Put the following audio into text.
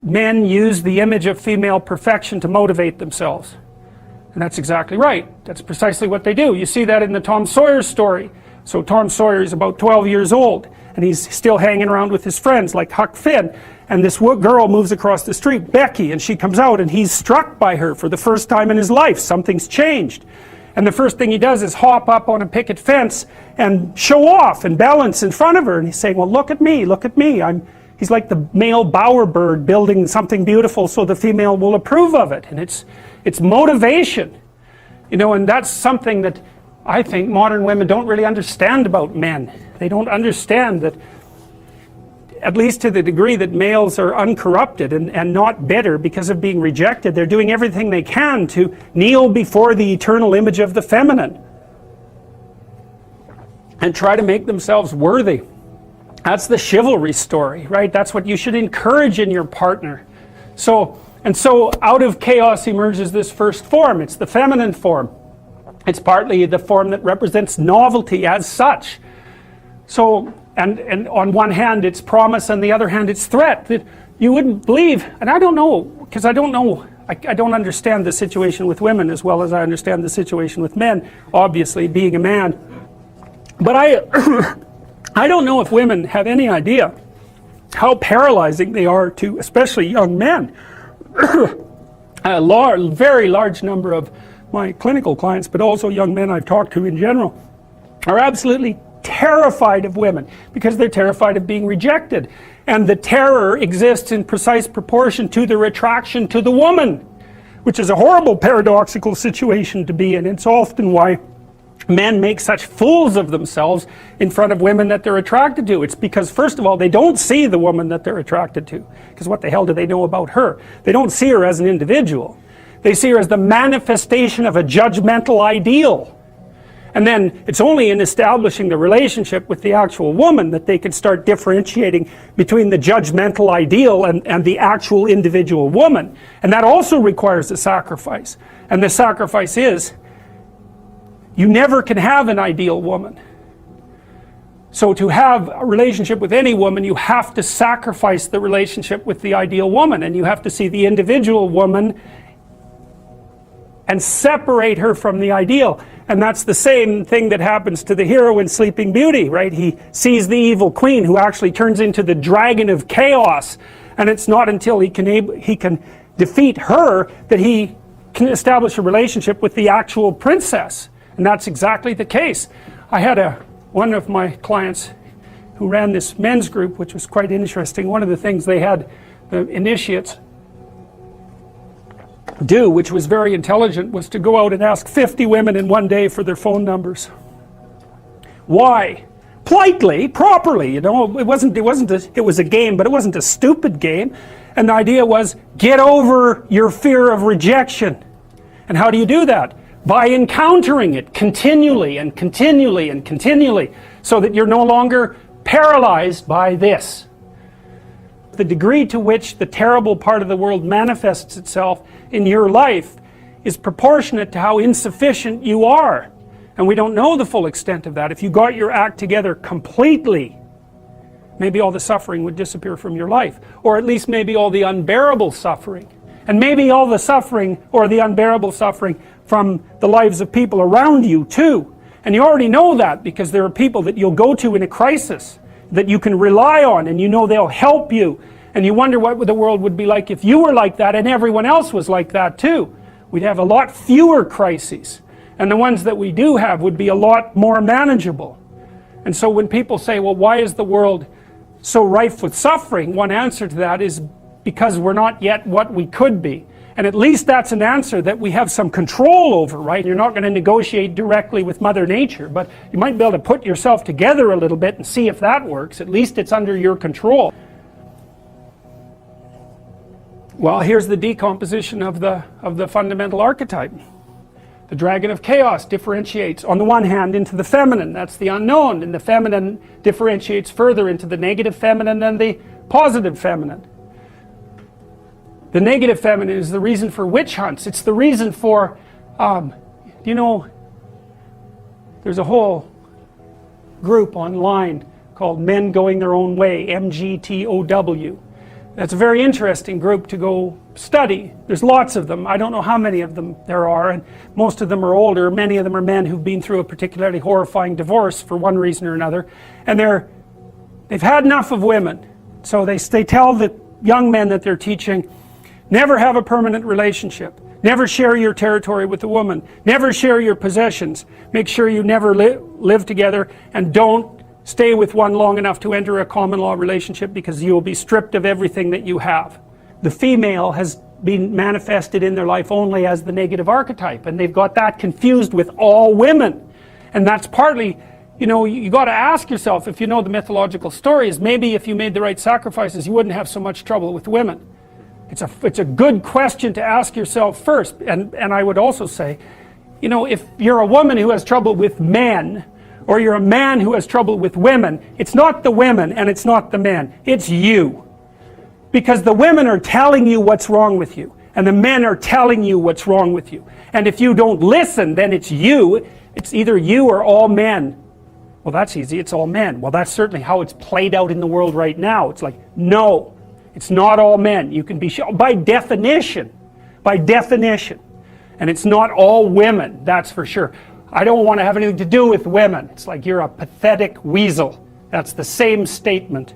men use the image of female perfection to motivate themselves. And that's exactly right. That's precisely what they do. You see that in the Tom Sawyer story. So Tom Sawyer is about 12 years old, and he's still hanging around with his friends like Huck Finn. And this girl moves across the street, Becky, and she comes out, and he's struck by her for the first time in his life. Something's changed. And the first thing he does is hop up on a picket fence and show off and balance in front of her. And he's saying, well, look at me, look at me. He's like the male bowerbird building something beautiful so the female will approve of it. And it's motivation. You know, and that's something that I think modern women don't really understand about men. They don't understand that, at least to the degree that males are uncorrupted and not bitter because of being rejected, they're doing everything they can to kneel before the eternal image of the feminine and try to make themselves worthy. That's the chivalry story, right? That's what you should encourage in your partner. So out of chaos emerges this first form. It's the feminine form. It's partly the form that represents novelty as such. So, and on one hand it's promise, on the other hand it's threat. That you wouldn't believe, and I don't know, because I don't understand the situation with women as well as I understand the situation with men, obviously, being a man. But I don't know if women have any idea how paralyzing they are to, especially young men. A very large number of my clinical clients, but also young men I've talked to in general, are absolutely terrified of women because they're terrified of being rejected, and the terror exists in precise proportion to the attraction to the woman, which is a horrible paradoxical situation to be in. It's often why men make such fools of themselves in front of women that they're attracted to. It's because, first of all, they don't see the woman that they're attracted to, because what the hell do they know about her? They don't see her as an individual. They see her as the manifestation of a judgmental ideal. And then it's only in establishing the relationship with the actual woman that they can start differentiating between the judgmental ideal and the actual individual woman. And that also requires a sacrifice. And the sacrifice is, you never can have an ideal woman. So to have a relationship with any woman, you have to sacrifice the relationship with the ideal woman, and you have to see the individual woman and separate her from the ideal. And that's the same thing that happens to the hero in Sleeping Beauty, right? He sees the evil queen who actually turns into the dragon of chaos, and it's not until he can defeat her that he can establish a relationship with the actual princess. And that's exactly the case. I had one of my clients who ran this men's group, which was quite interesting. One of the things they had the initiates do, which was very intelligent, was to go out and ask 50 women in one day for their phone numbers. Why? Politely, properly, you know. It was a game, but it wasn't a stupid game. And the idea was, get over your fear of rejection. And how do you do that? By encountering it continually and continually and continually, so that you're no longer paralyzed by this. The degree to which the terrible part of the world manifests itself in your life is proportionate to how insufficient you are. And we don't know the full extent of that. If you got your act together completely, maybe all the suffering would disappear from your life. Or at least maybe all the unbearable suffering. And maybe all the suffering or the unbearable suffering from the lives of people around you too. And you already know that, because there are people that you'll go to in a crisis that you can rely on, and you know they'll help you. And you wonder what the world would be like if you were like that and everyone else was like that too. We'd have a lot fewer crises. And the ones that we do have would be a lot more manageable. And so when people say, well, why is the world so rife with suffering? One answer to that is because we're not yet what we could be. And at least that's an answer that we have some control over, right? You're not going to negotiate directly with Mother Nature, but you might be able to put yourself together a little bit and see if that works. At least it's under your control. Well, here's the decomposition of the fundamental archetype. The dragon of chaos differentiates, on the one hand, into the feminine. That's the unknown. And the feminine differentiates further into the negative feminine and the positive feminine. The negative feminine is the reason for witch hunts. It's the reason for, you know, there's a whole group online called Men Going Their Own Way, MGTOW. That's a very interesting group to go study. There's lots of them. I don't know how many of them there are, and most of them are older. Many of them are men who've been through a particularly horrifying divorce for one reason or another, and they've had enough of women. So they tell the young men that they're teaching, never have a permanent relationship, never share your territory with a woman, never share your possessions, make sure you never live together, and don't stay with one long enough to enter a common law relationship, because you will be stripped of everything that you have. The female has been manifested in their life only as the negative archetype, and they've got that confused with all women. And that's partly, you know, you got to ask yourself, if you know the mythological stories, maybe if you made the right sacrifices you wouldn't have so much trouble with women. It's a good question to ask yourself first. And I would also say, you know, if you're a woman who has trouble with men, or you're a man who has trouble with women, it's not the women and it's not the men, it's you. Because the women are telling you what's wrong with you, and the men are telling you what's wrong with you. And if you don't listen, then it's you. It's either you or all men. Well, that's easy, it's all men. Well, that's certainly how it's played out in the world right now. It's like, no, it's not all men. You can be sure, by definition, and it's not all women, that's for sure. I don't want to have anything to do with women. It's like, you're a pathetic weasel. That's the same statement.